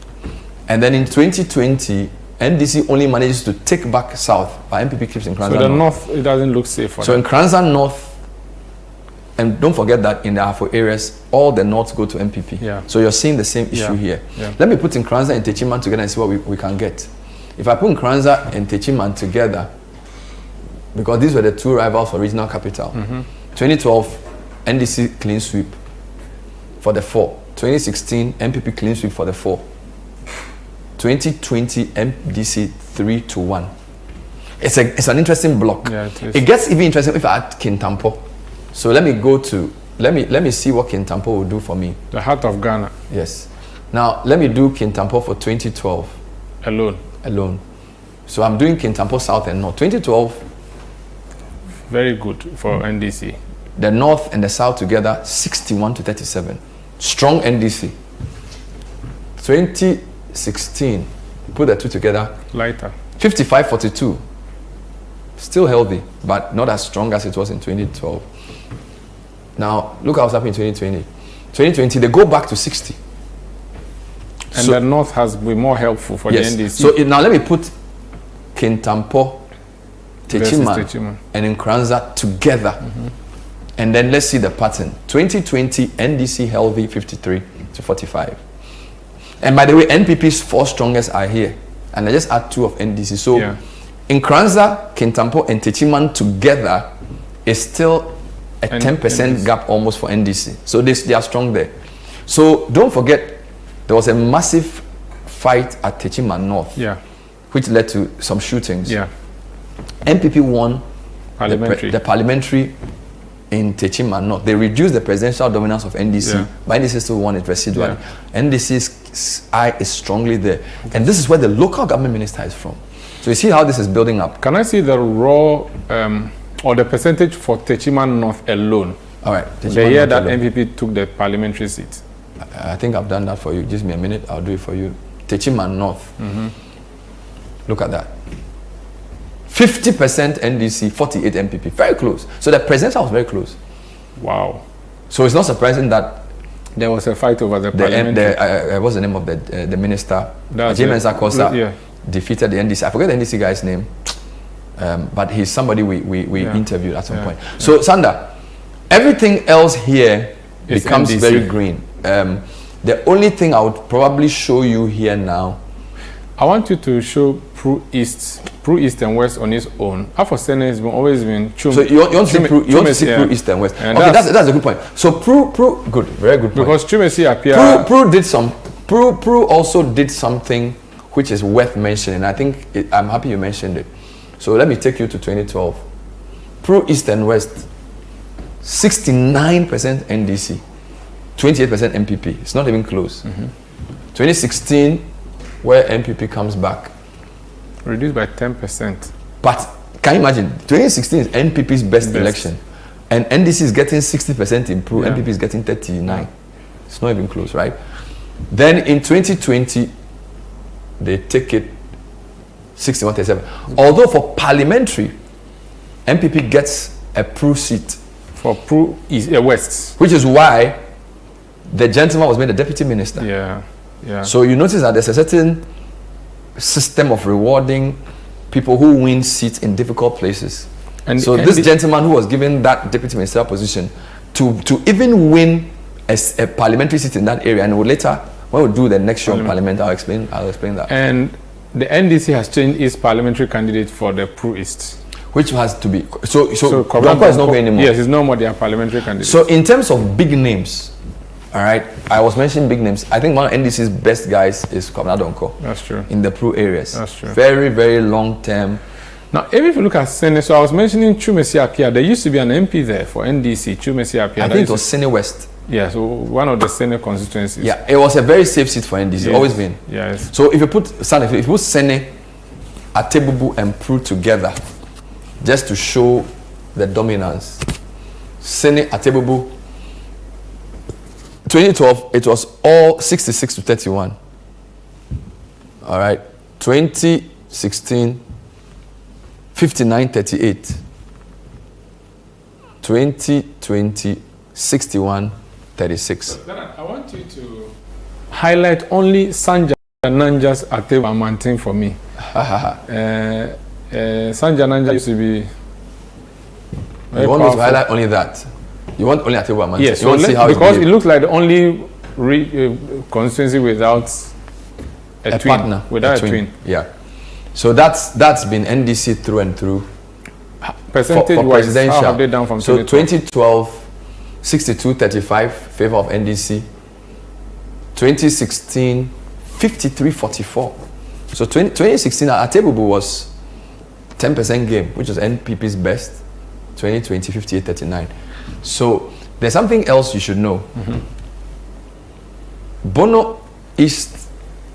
And then in 2020, NDC only manages to take back south, but MPP keeps Nkranza So the north. north, it doesn't look safe for So them. Nkranza North, and don't forget that in the Ahafo areas, all the north go to MPP. Yeah. So you're seeing the same issue here. Yeah. Let me put Nkranza and Techiman together and see what we can get. If I put Nkranza and Techiman together, because these were the two rivals for regional capital, 2012, NDC clean sweep for the 4. 2016, MPP clean sweep for the 4. 2020, MDC 3-1. It's an interesting block. Yeah, it is. It gets even interesting if I add Kintampo. So let me go to let me see what Kintampo will do for me. The heart of Ghana. Yes. Now let me do Kintampo for 2012 alone. So I'm doing Kintampo South and North. 2012. Very good for NDC. The North and the South together, 61-37. Strong NDC. 2016, put the two together. Lighter. 55-42. Still healthy, but not as strong as it was in 2012. Now, look at what's happening in 2020. 2020, they go back to 60. And So- the north has been more helpful for Yes. the NDC. So now let me put Kintampo, versus Techiman, Techiman. and Nkranza together. And then let's see the pattern. 2020, NDC healthy, 53-45. And by the way, NPP's 4 strongest are here. And I just add 2 of NDC. So Yeah. Nkranza, Kintampo, and Techiman together is still a 10% NDC. gap almost for NDC. So they are strong there. So don't forget, there was a massive fight at Techiman North, Yeah. which led to some shootings. Yeah. NPP won Parliamentary. the parliamentary in Techiman North. They reduced the presidential dominance of NDC, Yeah. but NDC still won it residually. NDC's eye is strongly there. And this is where the local government minister is from. So you see how this is building up. Can I see the raw or the percentage for Techiman North alone? All right. The Techiman year North that alone. NPP took the parliamentary seat. I think I've done that for you. Give me a minute. I'll do it for you. Techiman North. Look at that. 50% NDC, 48 MPP. Very close. So the presidential was very close. Wow. So it's not surprising that There was a fight over the the parliamentary. what's the name of the minister? That's James it. Akosa Yeah. defeated the NDC. I forget the NDC guy's name, but he's somebody we Yeah. interviewed at some Yeah. point. So Sanda, everything else here It's becomes NDC. very green. The only thing I would probably show you here now. I want you to show Pro East and West on its own. Afro Senate has always been Chum. So you want to see Pro East and West. And Okay, that's a good point. So Pro good, very good point. because Chumesi appear. Pro also did something which is worth mentioning. I think I'm happy you mentioned it. So let me take you to 2012. Pro East and West, 69% NDC, 28% MPP. It's not even close. 2016, where MPP comes back. Reduced by 10%. But can you imagine? 2016 is NPP's best election. And NDC is getting 60% in Pro. Yeah. MPP is getting 39. It's not even close, right? Then in 2020, they take it 61-37. Although for parliamentary, MPP gets a Pro seat. For Pro East, West. Which is why the gentleman was made a deputy minister. Yeah. Yeah. So you notice that there's a certain system of rewarding people who win seats in difficult places. And This gentleman who was given that deputy minister position to even win a parliamentary seat in that area, and we'll later, when we do the next show on parliament, I'll explain that. And the NDC has changed its parliamentary candidate for the Pro East. which has to be so Kwabena Donkor is not going anymore. Yes, it's no more their parliamentary candidate. So in terms of big names, all right, I was mentioning big names. I think one of NDC's best guys is Kwabena Donkor. That's true. In the pro areas. That's true. Very, very long term. Now, even if you look at Sene, so I was mentioning Chumesi Apia. There used to be an MP there for NDC, Chumesi Apia. I think it was Sene West. Yeah, so one of the Sene constituencies. Yeah, it was a very safe seat for NDC. Yes. Always been. Yes. So if you put Sene, Atebubu, and Pru together, just to show the dominance. Sene, Atebubu. 2012, it was all 66 to 31. All right. 2016, 59-38. 2020, 61-36. I want you to highlight only Sanja Nanja's Atebu Amantin for me. Sanja Nanja used to be. You want me to highlight only that? You want only Atebu Amantin? Yes, you want to see how because it looks like the only constituency without a twin, partner, without a twin. Yeah. So that's been NDC through and through. Percentage for wise, presidential. how have they done from so 2012? 2012, 62-35 favor of NDC. 2016, 53-44. So 2016, Atebubu was 10% game, which was NPP's best. 2020, 58-39. So there's something else you should know. Mm-hmm. Bono East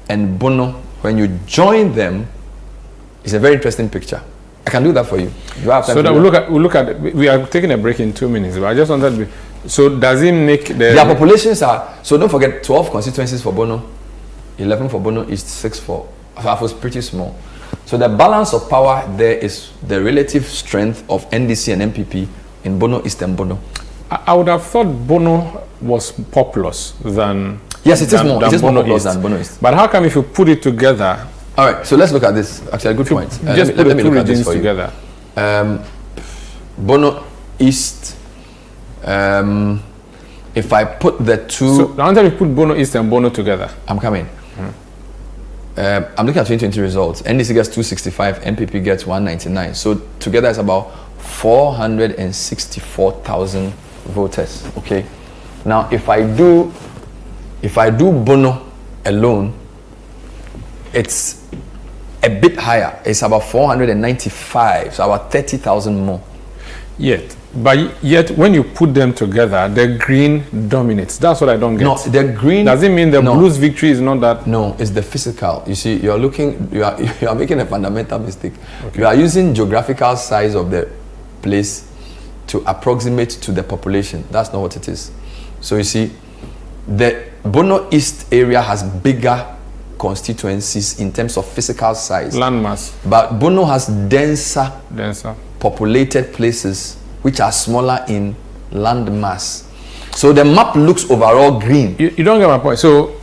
and Bono, when you join them, it's a very interesting picture. I can do that for you. Do I have time so to that we look at. We are taking a break in 2 minutes, but I just wanted to be. So does it make their populations are? So don't forget, 12 constituencies for Bono, 11 for Bono East, 6 for Ahafo is pretty small. So the balance of power there is the relative strength of NDC and MPP in Bono East and Bono. I would have thought Bono was populous than. Yes, it is more. It is more populous than Bono East. But how come if you put it together? All right, so let's look at this. Actually, a good point. Just put the two regions together. Bono East. If I put the two. So now that you put Bono East and Bono together. I'm coming. I'm looking at 2020 results. NDC gets 265, MPP gets 199. So together it's about 464,000 voters. Okay. Now if I do Bono alone, it's a bit higher. It's about 495, so about 30,000 more. Yet when you put them together, the green dominates. That's what I don't get. No, the green. Does it mean the blues victory is not that? No, it's the physical. You see, you are making a fundamental mistake. Okay. You are using geographical size of the place to approximate to the population. That's not what it is. So you see, the Bono East area has bigger constituencies in terms of physical size. Landmass. But Bono has denser populated places which are smaller in land mass. So the map looks overall green. You don't get my point. So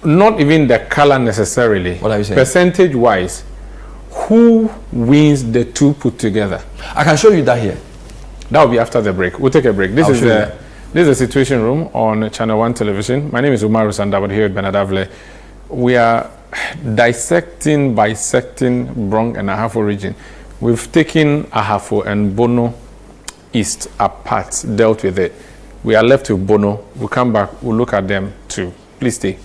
not even the color necessarily. What are you saying? Percentage wise, who wins the two put together? I can show you that here. That will be after the break. We'll take a break. This is the Citiuation Room on Channel 1 television. My name is Umaru Sanda, but here at Avle. We are bisecting Brong and Ahafo region. We've taken Ahafo and Bono East apart, dealt with it. We are left with Bono. We'll come back, we'll look at them too. Please stay.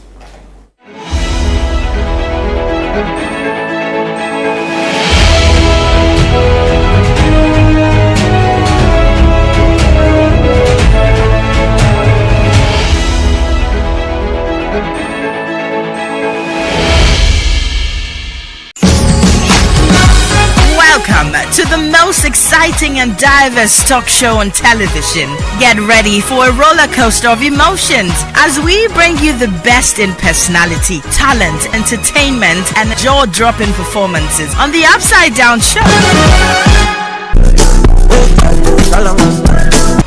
Welcome to the most exciting and diverse talk show on television. Get ready for a roller coaster of emotions as we bring you the best in personality, talent, entertainment, and jaw-dropping performances on the Upside Down Show.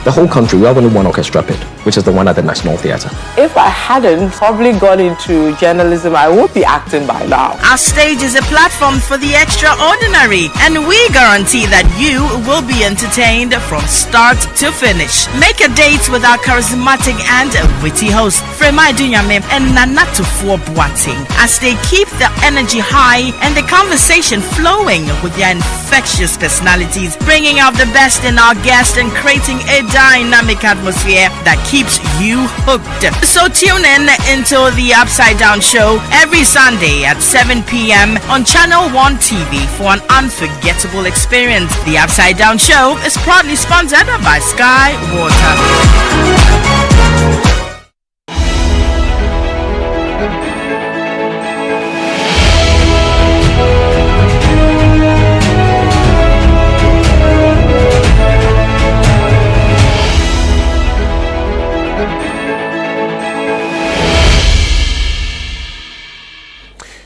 The whole country, we have only one orchestra pit, which is the one at the National Theatre. If I hadn't probably gone into journalism, I would be acting by now. Our stage is a platform for the extraordinary, and we guarantee that you will be entertained from start to finish. Make a date with our charismatic and witty host, Frema Dunyame and Nanatu Boating, as they keep the energy high and the conversation flowing with their infectious personalities, bringing out the best in our guests and creating a dynamic atmosphere that keeps you hooked. So tune in into the Upside Down Show every Sunday at 7 p.m. on Channel 1 TV for an unforgettable experience. The Upside Down Show is proudly sponsored by Sky Water.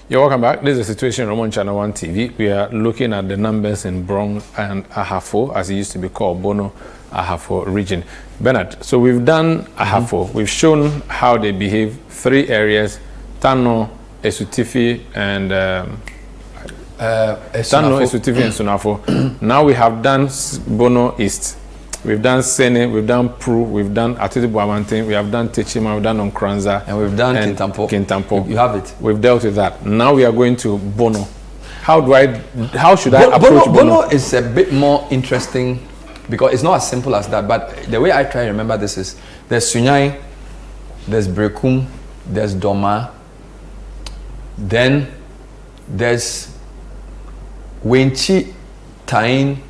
You're welcome back. This is the Citiuation Room on Channel 1 TV. We are looking at the numbers in Brong and Ahafo, as it used to be called, Bono Ahafo region. Bernard, so we've done Ahafo. We've shown how they behave. 3 areas, Tano, Esutifi, and Tano, Esutifi, and Sunafo. Now we have done Bono East. We've done Sene, we've done Pru, we've done Atiti Buamantin, we have done Techima, we've done Onkranza, and we've done Kintampo. You have it. We've dealt with that. Now we are going to Bono. How should I approach Bono? Bono is a bit more interesting because it's not as simple as that. But the way I try to remember this is there's Sunyai, there's Brekum, there's Doma, then there's Wenchi, Tain,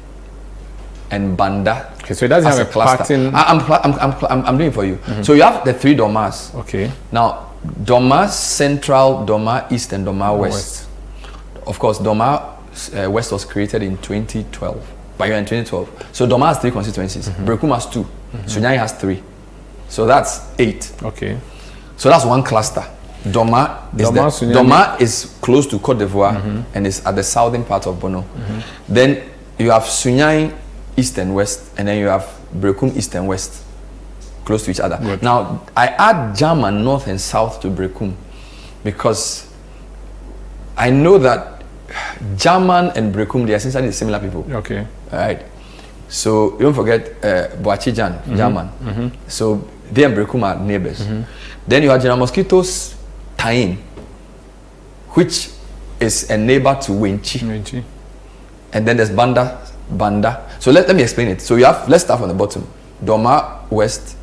and Banda. Okay, so it doesn't have a cluster. I'm doing it for you. So you have the 3 Domas. Okay. Now, Doma Central, Doma East, and Doma West. Of course, Doma West was created in 2012. By year in 2012. So Doma has 3 constituencies. Brekum has 2. Sunyai has 3. So that's 8. Okay. So that's one cluster. Doma is close to Cote d'Ivoire and is at the southern part of Bono. Then you have Sunyai East and West, and then you have Brekum East and West, close to each other. Good. Now, I add German North and South to Brekum because I know that German and Brekum, they are essentially similar people. Okay. All right. So you don't forget Boachijan, German. So they and Brekum are neighbors. Then you have General Mosquito's Tain, which is a neighbor to Wenchi. And then there's Banda. So let me explain it. So you have, let's start from the bottom. Doma West,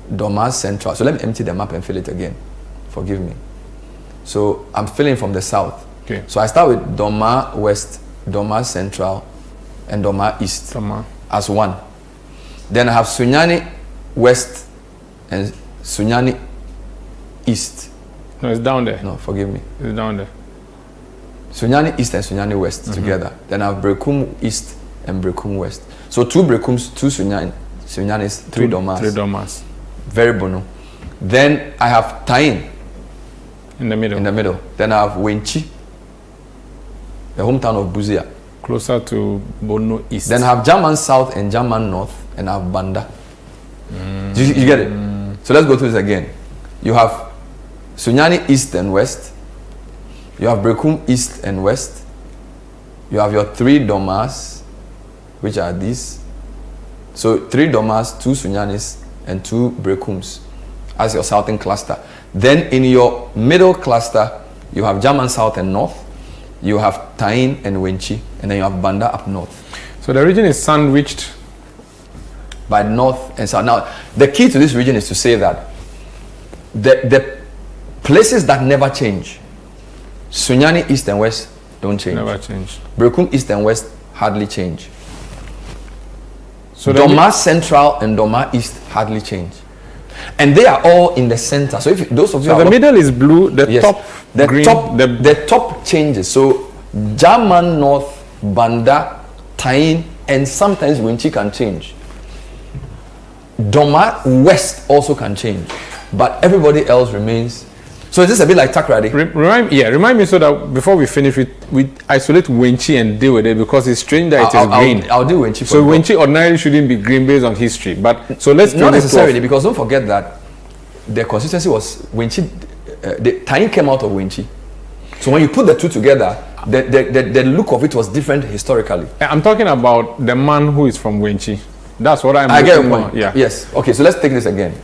Doma Central. So let me empty the map and fill it again. Forgive me. So I'm filling from the south. Okay. So I start with Doma West, Doma Central, and Doma East as one. Then I have Sunyani West and Sunyani East. No, it's down there. No, forgive me. It's down there. Sunyani East and Sunyani West together. Then I have Brekum East and Brekum West. So 2 Brekums, 2 Sunyanis, 3 Domas. 3 Domas. Very Bono. Then I have Tain. In the middle. Then I have Wenchi, the hometown of Buzia. Closer to Bono East. Then I have German South and German North, and I have Banda. You get it? So let's go through this again. You have Sunyani East and West. You have Brekum East and West. You have your 3 Domas, which are these. So 3 Domas, 2 Sunyanis, and 2 Brekums as your southern cluster. Then in your middle cluster, you have German South and North. You have Tain and Wenchi, and then you have Banda up north. So the region is sandwiched by north and south. Now, the key to this region is to say that the places that never change, Sunyani East and West don't change. Never change. Brekum East and West hardly change. So Doma Central and Doma East hardly change. And they are all in the center. So if those of you so the middle is blue, the top the green, top the top changes. So German North, Banda, Tain, and sometimes Wenchi can change. Doma West also can change, but everybody else remains So is this a bit like Takrady? Remind me so that before we finish, we isolate Wenchi and deal with it, because it's strange that it is green. I'll do Wenchi. So Wenchi ordinarily shouldn't be green based on history, but so let's not necessarily, because don't forget that the constituency was Wenchi. The Tain came out of Wenchi. So when you put the two together, the look of it was different historically. I'm talking about the man who is from Wenchi. That's what I'm. I get your point. Yeah. Yes. Okay. So let's take this again.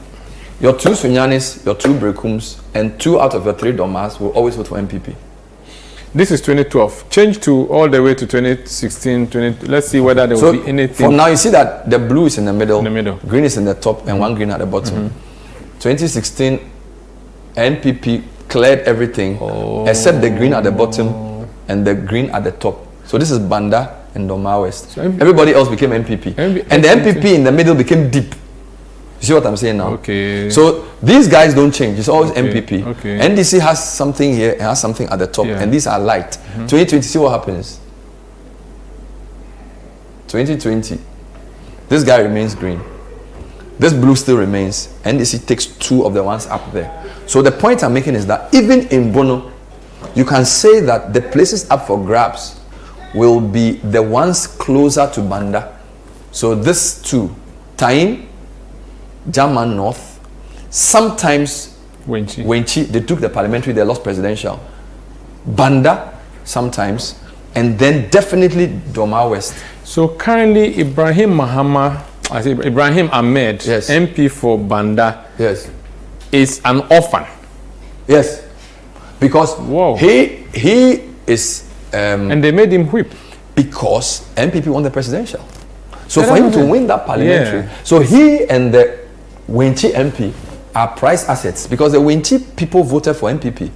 Your 2 Sunyanis, your 2 Brekums, and 2 out of your 3 Domas will always vote for MPP. This is 2012. Change to all the way to 2016. Let's see whether there will be anything. For now, you see that the blue is in the middle. Green is in the top, and 1 green at the bottom. 2016, NPP cleared everything except the green at the bottom and the green at the top. So this is Banda and Doma West. So everybody else became MPP. And the MPP in the middle became deep. You see what I'm saying now? Okay. So these guys don't change. It's always MPP. Okay. NDC has something here and has something at the top, and these are light. 2020, see what happens. 2020, this guy remains green. This blue still remains. NDC takes 2 of the ones up there. So the point I'm making is that even in Bono, you can say that the places up for grabs will be the ones closer to Banda. So this 2, Tain, German North, sometimes Wenchi, they took the parliamentary, they lost presidential. Banda, sometimes, and then definitely Doma West. So currently, Ibrahim Ahmed, MP for Banda, is an orphan. Yes, because he is, and they made him whip because MPP won the presidential. So for him to win that parliamentary, so he and the Wenchi MP are prize assets, because the Wenchi people voted for MPP,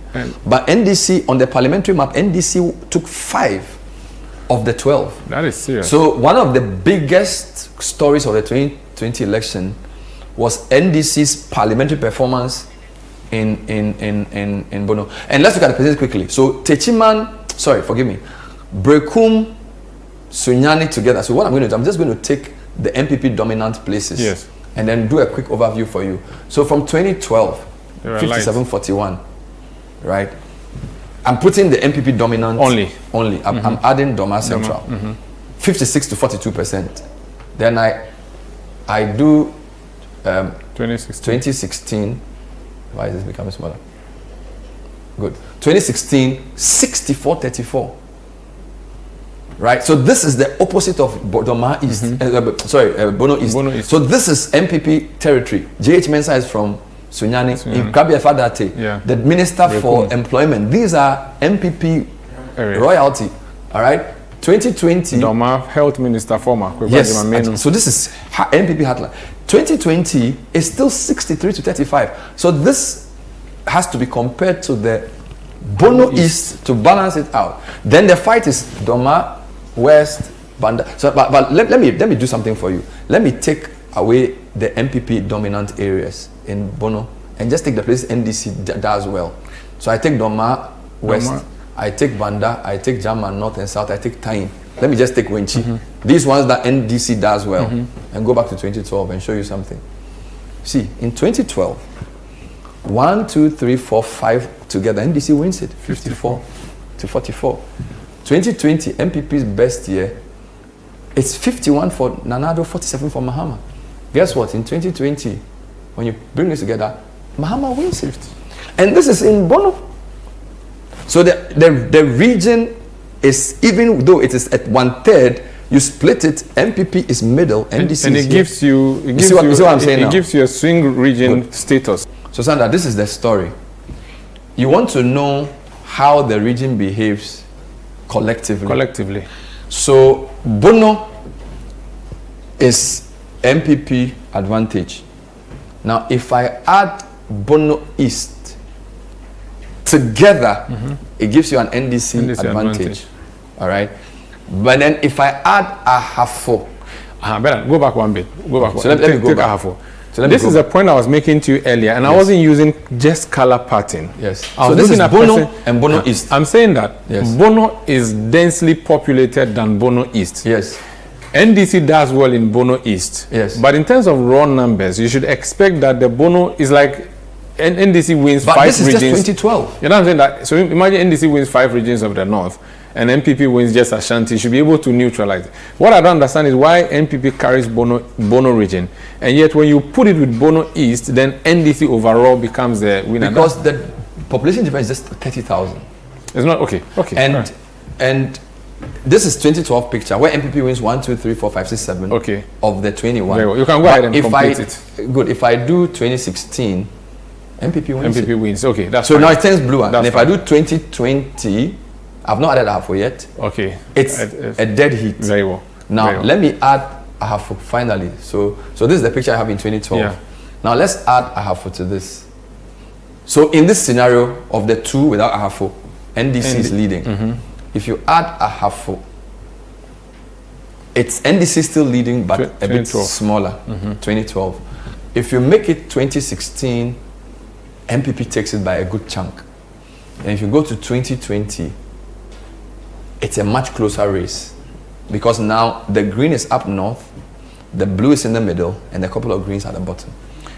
but NDC on the parliamentary map, NDC took 5 of the 12. That is serious. So one of the biggest stories of the 2020 election was NDC's parliamentary performance in Bono. And let's look at the percentage quickly. So Brekum, Sunyani together. So what I'm going to do, I'm just going to take the MPP dominant places, and then do a quick overview for you. So from 2012, 57-41, right? I'm putting the MPP dominant only. I'm adding Doma Central, 56 to 42%. Then I do 2016. Why is this becoming smaller? Good. 2016, 64-34. Right, so this is the opposite of Doma East. Bono East. So this is MPP territory. JH Mensah is from Sunyani. Krabi Efadate, the Minister for Employment. These are MPP royalty. All right, 2020. Doma Health Minister former. Yes. So this is MPP heartland. 2020 is still 63 to 35. So this has to be compared to the Bono East to balance it out. Then the fight is Doma West, Banda. So, but let me do something for you. Let me take away the MPP dominant areas in Bono and just take the place NDC does well. So I take Doma West, I take Banda, I take German North and South, I take Tain. Let me just take Wenchi. These ones that NDC does well, and go back to 2012 and show you something. See, in 2012, 1, 2, 3, 4, 5 together, NDC wins it, 54 to 44. 2020, MPP's best year, it's 51 for Nanado, 47 for Mahama. Guess what? In 2020, when you bring this together, Mahama wins it. And this is in Bono. So the region is, even though it is at 1/3, you split it, MPP is middle, NDC and it gives you, you see what I'm saying now? It gives you a swing region status. So Sanda, this is the story. You want to know how the region behaves collectively. So Bono is MPP advantage. Now if I add Bono East together, it gives you an NDC advantage. All right. But then if I add Ahafo, go back one bit. So let me go back. Ahafo. So this is a point I was making to you earlier, and I wasn't using just color pattern. Yes. So this is Bono and Bono East. I'm saying that Bono is densely populated than Bono East. Yes. NDC does well in Bono East. Yes. But in terms of raw numbers, you should expect that the Bono is like NDC wins but 5 this is regions. Just 2012. You know what I'm saying? That, so imagine NDC wins 5 regions of the north, and NPP wins just Ashanti. You should be able to neutralize it. What I don't understand is why NPP carries Bono Region, and yet when you put it with Bono East, then NDC overall becomes the winner. Because the population difference is just 30,000. It's not okay. Okay. And this is 2012 picture where NPP wins 1, 2, 3, 4, 5, 6, 7. Okay. Of the 21. Very well. You can go ahead and complete it. Good. If I do 2016, NPP wins. NPP wins. Okay. That's so fine. now it turns blue. That's and if fine. I do 2020, I've not added Ahafo yet. Okay. It's a dead heat. Very well. Now Very well. let me add Ahafo finally. So this is the picture I have in 2012. Yeah. Now let's add Ahafo to this. So in this scenario of the 2 without Ahafo, NDC is leading. Mm-hmm. If you add Ahafo, it's NDC still leading, but a bit smaller. 2012. If you make it 2016, MPP takes it by a good chunk. And if you go to 2020, it's a much closer race, because now the green is up north, the blue is in the middle, and a couple of greens at the bottom.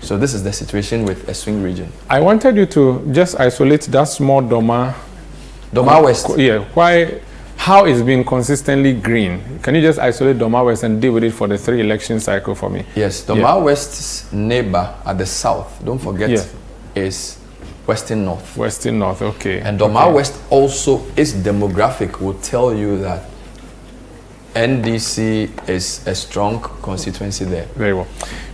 So this is the situation with a swing region. I wanted you to just isolate that small Doma West. Yeah. Why? How it's been consistently green? Can you just isolate Doma West and deal with it for the 3 election cycle for me? Yes. Doma West's neighbor at the south, don't forget, is Western North. Western North, okay. And Doma West also, its demographic will tell you that NDC is a strong constituency there. Very well.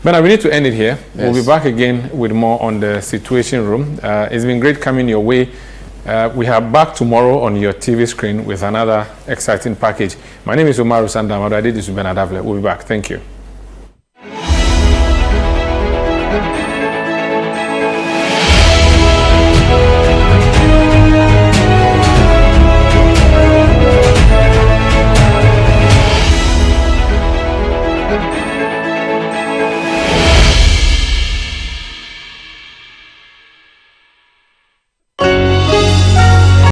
But we need to end it here. Yes. We'll be back again with more on the Citiuation Room. It's been great coming your way. We are back tomorrow on your TV screen with another exciting package. My name is Umaru Sanda. Amadu. I did this with Avle. We'll be back. Thank you.